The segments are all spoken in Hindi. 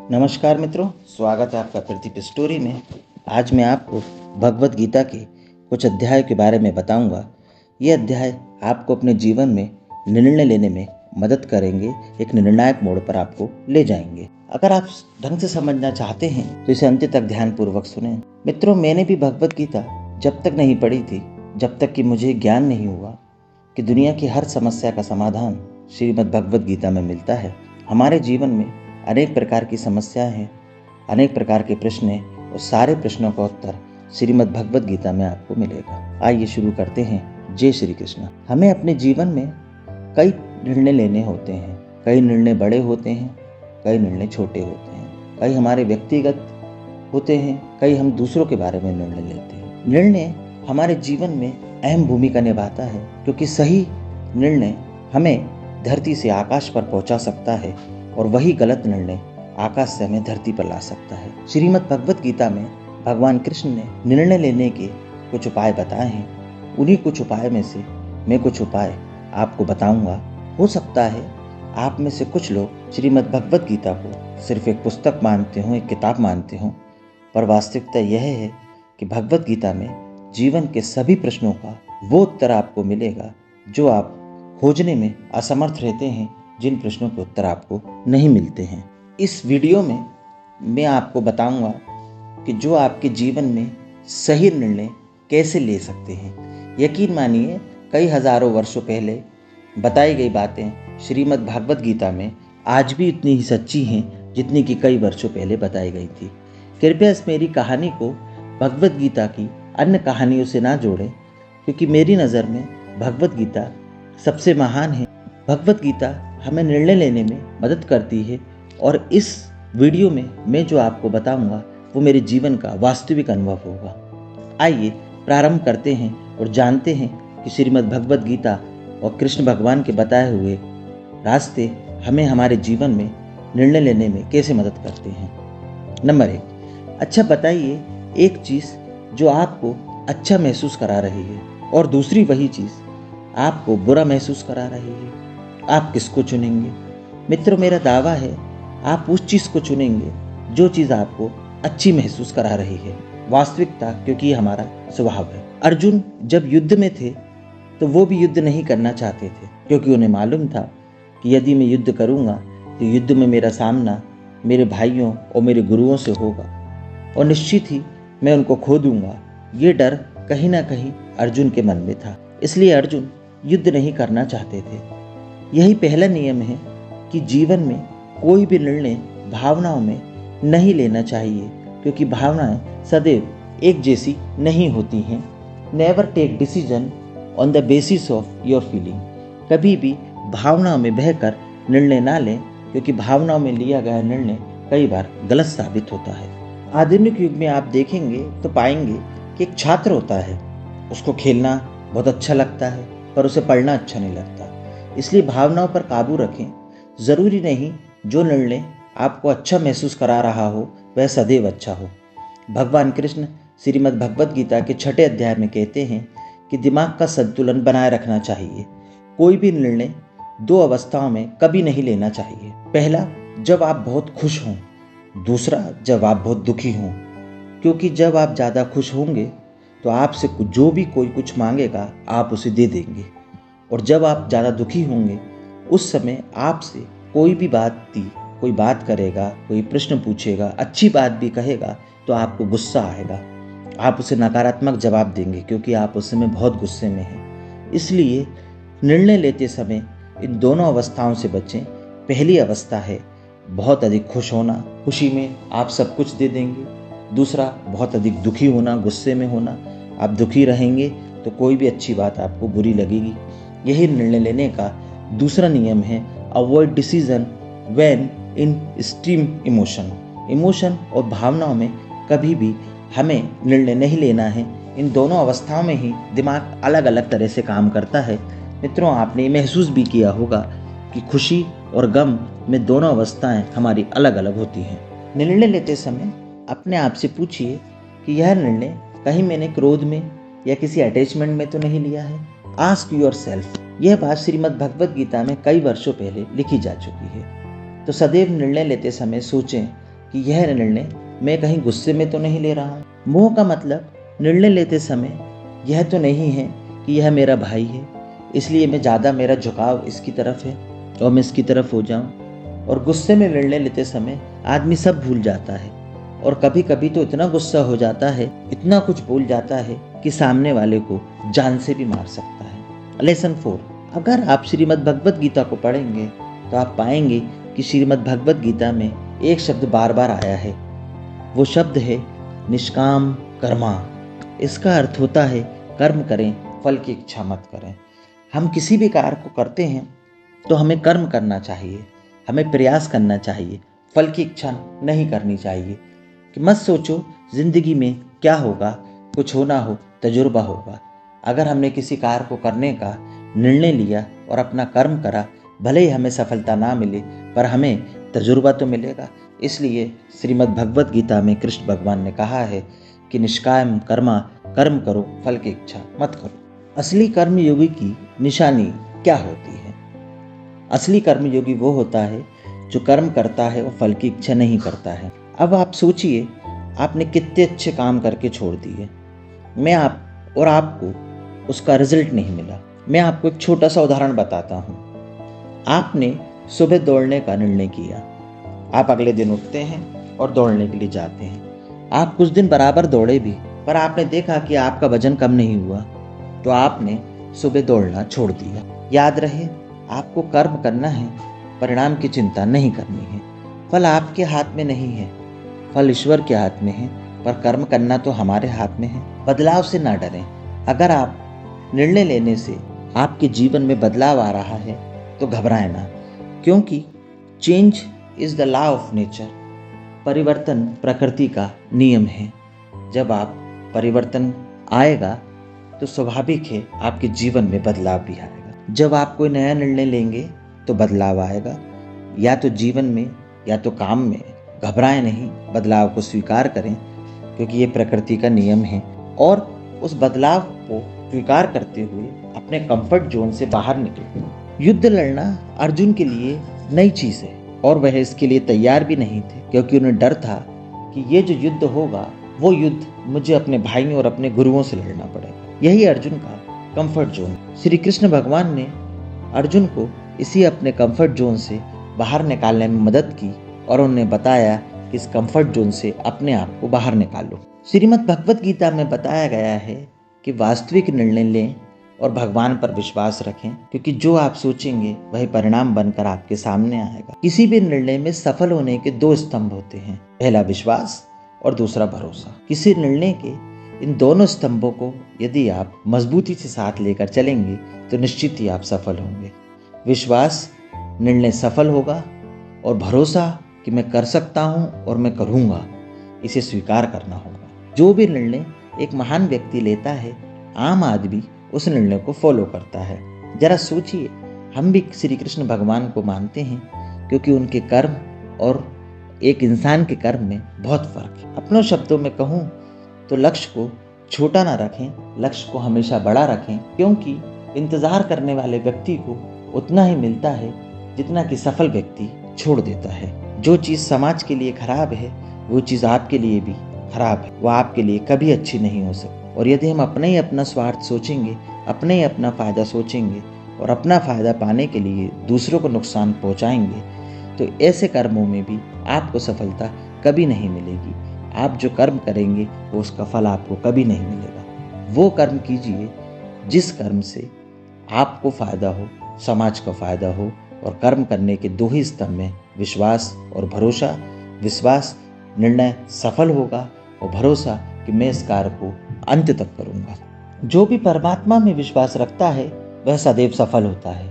नमस्कार मित्रों, स्वागत है आपका प्रदीप स्टोरी में। आज मैं आपको भगवत गीता के कुछ अध्यायों के बारे में बताऊंगा। ये अध्याय आपको अपने जीवन में निर्णय लेने में मदद करेंगे, एक निर्णायक मोड़ पर आपको ले जाएंगे। अगर आप ढंग से समझना चाहते हैं तो इसे अंत तक ध्यानपूर्वक सुनें। मित्रों, मैंने भी भगवत गीता जब तक नहीं पढ़ी थी, जब तक कि मुझे ज्ञान नहीं हुआ कि दुनिया की हर समस्या का समाधान श्रीमद् भगवत गीता में मिलता है। हमारे जीवन में अनेक प्रकार की समस्याएं हैं, अनेक प्रकार के प्रश्न हैं, और सारे प्रश्नों का उत्तर श्रीमद् भगवत गीता में आपको मिलेगा। आइए शुरू करते हैं। जय श्री कृष्ण। हमें अपने जीवन में कई निर्णय लेने होते हैं। कई निर्णय बड़े होते हैं, कई निर्णय छोटे होते हैं, कई हमारे व्यक्तिगत होते हैं, कई हम दूसरों के बारे में निर्णय लेते हैं। निर्णय हमारे जीवन में अहम भूमिका निभाता है, क्योंकि सही निर्णय हमें धरती से आकाश पर पहुंचा सकता है और वही गलत निर्णय आकाश से हमें धरती पर ला सकता है। श्रीमद् भगवत गीता में भगवान कृष्ण ने निर्णय लेने के कुछ उपाय बताए हैं। उन्हीं कुछ उपाय में से मैं कुछ उपाय आपको बताऊंगा। हो सकता है आप में से कुछ लोग श्रीमद् भगवत गीता को सिर्फ एक पुस्तक मानते हों, एक किताब मानते हों, पर वास्तविकता यह है कि भगवत गीता में जीवन के सभी प्रश्नों का वो उत्तर आपको मिलेगा जो आप खोजने में असमर्थ रहते हैं, जिन प्रश्नों के उत्तर आपको नहीं मिलते हैं। इस वीडियो में मैं आपको बताऊंगा कि जो आपके जीवन में सही निर्णय कैसे ले सकते हैं। यकीन मानिए, कई हजारों वर्षों पहले बताई गई बातें श्रीमद् भागवत गीता में आज भी इतनी ही सच्ची हैं जितनी कि कई वर्षों पहले बताई गई थी। कृपया इस मेरी कहानी को भगवत गीता की अन्य कहानियों से ना जोड़ें, क्योंकि मेरी नज़र में भगवत गीता सबसे महान है। भगवत गीता हमें निर्णय लेने में मदद करती है, और इस वीडियो में मैं जो आपको बताऊंगा वो मेरे जीवन का वास्तविक अनुभव होगा। आइए प्रारंभ करते हैं और जानते हैं कि श्रीमद् भगवत गीता और कृष्ण भगवान के बताए हुए रास्ते हमें हमारे जीवन में निर्णय लेने में कैसे मदद करते हैं। नंबर 1, अच्छा बताइए एक चीज़ जो आपको अच्छा महसूस करा रही है और दूसरी वही चीज़ आपको बुरा महसूस करा रही है। आप किसको चुनेंगे? मित्रों, मेरा दावा है आप उस चीज़ को चुनेंगे जो चीज़ आपको अच्छी महसूस करा रही है। वास्तविकता, क्योंकि ये हमारा स्वभाव है। अर्जुन जब युद्ध में थे तो वो भी युद्ध नहीं करना चाहते थे, क्योंकि उन्हें मालूम था कि यदि मैं युद्ध करूँगा तो युद्ध में मेरा सामना मेरे भाइयों और मेरे गुरुओं से होगा और निश्चित ही मैं उनको खो दूंगा। ये डर कहीं ना कहीं अर्जुन के मन में था, इसलिए अर्जुन युद्ध नहीं करना चाहते थे। यही पहला नियम है कि जीवन में कोई भी निर्णय भावनाओं में नहीं लेना चाहिए, क्योंकि भावनाएं सदैव एक जैसी नहीं होती हैं। Never take decision on the basis of your feeling. कभी भी भावनाओं में बहकर निर्णय ना लें, क्योंकि भावनाओं में लिया गया निर्णय कई बार गलत साबित होता है। आधुनिक युग में आप देखेंगे तो पाएंगे कि एक छात्र होता है, उसको खेलना बहुत अच्छा लगता है पर उसे पढ़ना अच्छा नहीं लगता। इसलिए भावनाओं पर काबू रखें। ज़रूरी नहीं जो निर्णय आपको अच्छा महसूस करा रहा हो वह सदैव अच्छा हो। भगवान कृष्ण श्रीमद् भगवत गीता के 6 अध्याय में कहते हैं कि दिमाग का संतुलन बनाए रखना चाहिए। कोई भी निर्णय 2 अवस्थाओं में कभी नहीं लेना चाहिए। पहला, जब आप बहुत खुश हों। दूसरा, जब आप बहुत दुखी हों। क्योंकि जब आप ज़्यादा खुश होंगे तो आपसे जो भी कोई कुछ मांगेगा आप उसे दे देंगे, और जब आप ज़्यादा दुखी होंगे उस समय आपसे कोई बात करेगा, कोई प्रश्न पूछेगा, अच्छी बात भी कहेगा तो आपको गुस्सा आएगा। आप उसे नकारात्मक जवाब देंगे, क्योंकि आप उस समय बहुत गुस्से में हैं। इसलिए निर्णय लेते समय इन दोनों अवस्थाओं से बचें। पहली अवस्था है बहुत अधिक खुश होना, खुशी में आप सब कुछ दे देंगे। दूसरा, बहुत अधिक दुखी होना, गुस्से में होना। आप दुखी रहेंगे तो कोई भी अच्छी बात आपको बुरी लगेगी। यही निर्णय लेने का दूसरा नियम है, avoid decision when in extreme emotion और भावनाओं में कभी भी हमें निर्णय नहीं लेना है। इन दोनों अवस्थाओं में ही दिमाग अलग अलग तरह से काम करता है। मित्रों, आपने महसूस भी किया होगा कि खुशी और गम में दोनों अवस्थाएं हमारी अलग अलग होती हैं। निर्णय लेते समय अपने आप से पूछिए कि यह निर्णय कहीं मैंने क्रोध में या किसी अटैचमेंट में तो नहीं लिया है। Ask your self. यह बात श्रीमद् भगवत गीता में कई वर्षों पहले लिखी जा चुकी है। तो सदैव निर्णय लेते समय सोचें कि यह निर्णय मैं कहीं गुस्से में तो नहीं ले रहा हूँ। मोह का मतलब निर्णय लेते समय यह तो नहीं है कि यह मेरा भाई है, इसलिए मैं ज़्यादा मेरा झुकाव इसकी तरफ है और मैं इसकी तरफ हो जाऊँ। और गुस्से में निर्णय लेते समय आदमी सब भूल जाता है और कभी कभी तो इतना गुस्सा हो जाता है, इतना कुछ बोल जाता है कि सामने वाले को जान से भी मार सकता है। लेसन 4, अगर आप श्रीमद् भगवत गीता को पढ़ेंगे तो आप पाएंगे कि श्रीमद् भगवत गीता में एक शब्द बार बार आया है। वो शब्द है निष्काम कर्मा। इसका अर्थ होता है कर्म करें, फल की इच्छा मत करें। हम किसी भी कार्य को करते हैं तो हमें कर्म करना चाहिए, हमें प्रयास करना चाहिए, फल की इच्छा नहीं करनी चाहिए। कि मत सोचो जिंदगी में क्या होगा, कुछ होना हो तजुर्बा होगा। अगर हमने किसी कार्य को करने का निर्णय लिया और अपना कर्म करा, भले ही हमें सफलता ना मिले पर हमें तजुर्बा तो मिलेगा। इसलिए श्रीमद् भगवत गीता में कृष्ण भगवान ने कहा है कि निष्काम कर्मा, कर्म करो, फल की इच्छा मत करो। असली कर्मयोगी की निशानी क्या होती है? असली कर्मयोगी वो होता है जो कर्म करता है और फल की इच्छा नहीं करता है। अब आप सोचिए, आपने कितने अच्छे काम करके छोड़ दिए, आपको उसका रिजल्ट नहीं मिला। मैं आपको एक छोटा सा उदाहरण बताता हूँ। आपने सुबह दौड़ने का निर्णय किया, आप अगले दिन उठते हैं और दौड़ने के लिए जाते हैं। आप कुछ दिन बराबर दौड़े भी, पर आपने देखा कि आपका वजन कम नहीं हुआ, तो आपने सुबह दौड़ना छोड़ दिया। याद रहे, आपको कर्म करना है, परिणाम की चिंता नहीं करनी है। फल आपके हाथ में नहीं है, फल ईश्वर के हाथ में है, पर कर्म करना तो हमारे हाथ में है। बदलाव से ना डरें। अगर आप निर्णय लेने से आपके जीवन में बदलाव आ रहा है तो घबराएं ना, क्योंकि change is the law of nature. परिवर्तन प्रकृति का नियम है। जब आप परिवर्तन आएगा तो स्वाभाविक है आपके जीवन में बदलाव भी आएगा। जब आप कोई नया निर्णय लेंगे तो बदलाव आएगा, या तो जीवन में या तो काम में। घबराएं नहीं, बदलाव को स्वीकार करें, क्योंकि ये प्रकृति का नियम है। और उस बदलाव को स्वीकार करते हुए अपने कंफर्ट जोन से बाहर निकलें। युद्ध लड़ना अर्जुन के लिए नई चीज़ है और वह इसके लिए तैयार भी नहीं थे, क्योंकि उन्हें डर था कि ये जो युद्ध होगा वो युद्ध मुझे अपने भाइयों और अपने गुरुओं से लड़ना पड़ेगा। यही अर्जुन का कंफर्ट जोन। श्री कृष्ण भगवान ने अर्जुन को इसी अपने कंफर्ट जोन से बाहर निकालने में मदद की और उन्हें बताया कि इस कंफर्ट जोन से अपने आप को बाहर निकालो। श्रीमद् भगवत गीता में बताया गया है कि वास्तविक निर्णय लें और भगवान पर विश्वास रखें, क्योंकि जो आप सोचेंगे वही परिणाम बनकर आपके सामने आएगा। किसी भी निर्णय में सफल होने के 2 स्तंभ होते हैं, पहला विश्वास और दूसरा भरोसा। किसी निर्णय के इन दोनों स्तंभों को यदि आप मजबूती से साथ लेकर चलेंगे तो निश्चित ही आप सफल होंगे। विश्वास, निर्णय सफल होगा, और भरोसा कि मैं कर सकता हूँ और मैं करूँगा, इसे स्वीकार करना होगा। जो भी निर्णय एक महान व्यक्ति लेता है, आम आदमी उस निर्णय को फॉलो करता है। जरा सोचिए, हम भी श्री कृष्ण भगवान को मानते हैं, क्योंकि उनके कर्म और एक इंसान के कर्म में बहुत फर्क है। अपनों शब्दों में कहूँ तो लक्ष्य को छोटा ना रखें, लक्ष्य को हमेशा बड़ा रखें, क्योंकि इंतजार करने वाले व्यक्ति को उतना ही मिलता है जितना कि सफल व्यक्ति छोड़ देता है। जो चीज़ समाज के लिए खराब है वो चीज़ आपके लिए भी खराब है, वो आपके लिए कभी अच्छी नहीं हो सकती। और यदि हम अपने ही अपना स्वार्थ सोचेंगे, अपने ही अपना फ़ायदा सोचेंगे और अपना फ़ायदा पाने के लिए दूसरों को नुकसान पहुंचाएंगे, तो ऐसे कर्मों में भी आपको सफलता कभी नहीं मिलेगी। आप जो कर्म करेंगे वो उसका फल आपको कभी नहीं मिलेगा। वो कर्म कीजिए जिस कर्म से आपको फ़ायदा हो, समाज का फ़ायदा हो। और कर्म करने के 2 ही स्तंभ हैं, विश्वास और भरोसा। विश्वास, निर्णय सफल होगा, और भरोसा कि मैं इस कार्य को अंत तक करूँगा। जो भी परमात्मा में विश्वास रखता है वह सदैव सफल होता है,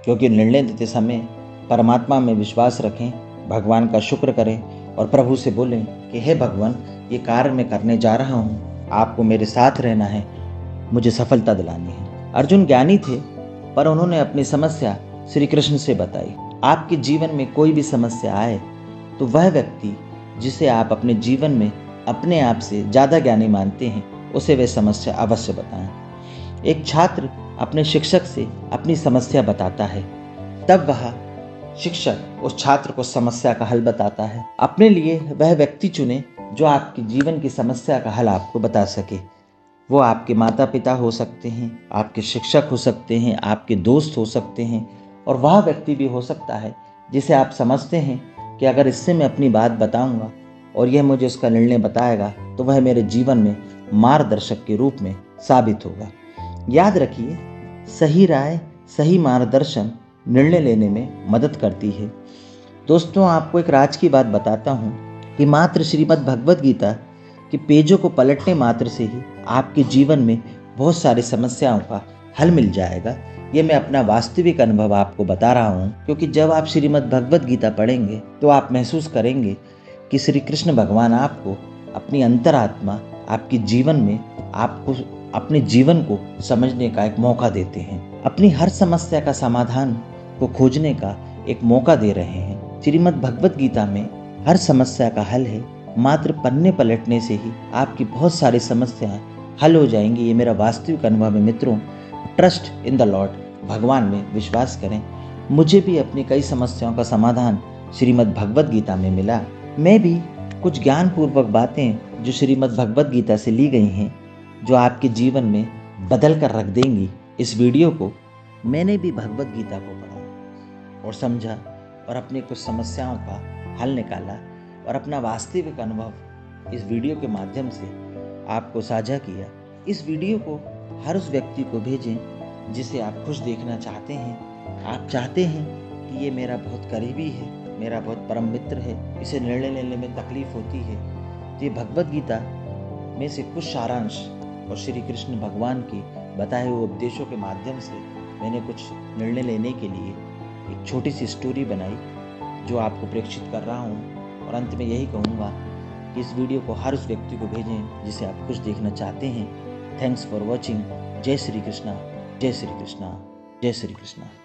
क्योंकि निर्णय देते समय परमात्मा में विश्वास रखें, भगवान का शुक्र करें और प्रभु से बोलें कि हे भगवान, ये कार्य मैं करने जा रहा हूँ, आपको मेरे साथ रहना है, मुझे सफलता दिलानी है। अर्जुन ज्ञानी थे, पर उन्होंने अपनी समस्या श्री कृष्ण से बताई। आपके जीवन में कोई भी समस्या आए तो वह व्यक्ति जिसे आप अपने जीवन में अपने आप से ज़्यादा ज्ञानी मानते हैं, उसे वह समस्या अवश्य बताएं। एक छात्र अपने शिक्षक से अपनी समस्या बताता है, तब वह शिक्षक उस छात्र को समस्या का हल बताता है। अपने लिए वह व्यक्ति चुने जो आपके जीवन की समस्या का हल आपको बता सके। वो आपके माता पिता हो सकते हैं, आपके शिक्षक हो सकते हैं, आपके दोस्त हो सकते हैं, और वह व्यक्ति भी हो सकता है जिसे आप समझते हैं कि अगर इससे मैं अपनी बात बताऊंगा और यह मुझे उसका निर्णय बताएगा तो वह मेरे जीवन में मार्गदर्शक के रूप में साबित होगा। याद रखिए, सही राय, सही मार्गदर्शन निर्णय लेने में मदद करती है। दोस्तों, आपको एक राज की बात बताता हूँ कि मात्र श्रीमद् भगवद गीता के पेजों को पलटने मात्र से ही आपके जीवन में बहुत सारी समस्याओं का हल मिल जाएगा। ये मैं अपना वास्तविक अनुभव आपको बता रहा हूँ, क्योंकि जब आप श्रीमद् भगवद गीता पढ़ेंगे तो आप महसूस करेंगे कि श्री कृष्ण भगवान आपको अपनी अंतरात्मा, आपके जीवन में आपको अपने जीवन को समझने का एक मौका देते हैं, अपनी हर समस्या का समाधान को खोजने का एक मौका दे रहे हैं। श्रीमद् भगवद गीता में हर समस्या का हल है। मात्र पन्ने पलटने से ही आपकी बहुत सारी समस्याएं हल हो जाएंगी। ये मेरा वास्तविक अनुभव है मित्रों। ट्रस्ट इन द लॉर्ड, भगवान में विश्वास करें। मुझे भी अपनी कई समस्याओं का समाधान श्रीमद् भगवद गीता में मिला। मैं भी कुछ ज्ञानपूर्वक बातें जो श्रीमद् भगवद गीता से ली गई हैं, जो आपके जीवन में बदल कर रख देंगी। इस वीडियो को मैंने भी भगवद गीता को पढ़ा और समझा और अपनी कुछ समस्याओं का हल निकाला और अपना वास्तविक अनुभव इस वीडियो के माध्यम से आपको साझा किया। इस वीडियो को हर उस व्यक्ति को भेजें जिसे आप खुश देखना चाहते हैं। आप चाहते हैं कि ये मेरा बहुत करीबी है, मेरा बहुत परम मित्र है, इसे निर्णय लेने में तकलीफ होती है, तो ये भगवद गीता में से कुछ सारांश और श्री कृष्ण भगवान की बताए हुए उपदेशों के माध्यम से मैंने कुछ निर्णय लेने के लिए एक छोटी सी स्टोरी बनाई जो आपको प्रेषित कर रहा हूँ। और अंत में यही कहूँगा कि इस वीडियो को हर उस व्यक्ति को भेजें जिसे आप कुछ देखना चाहते हैं। Thanks for watching. जय श्री कृष्णा, जय श्री कृष्णा, जय श्री कृष्णा।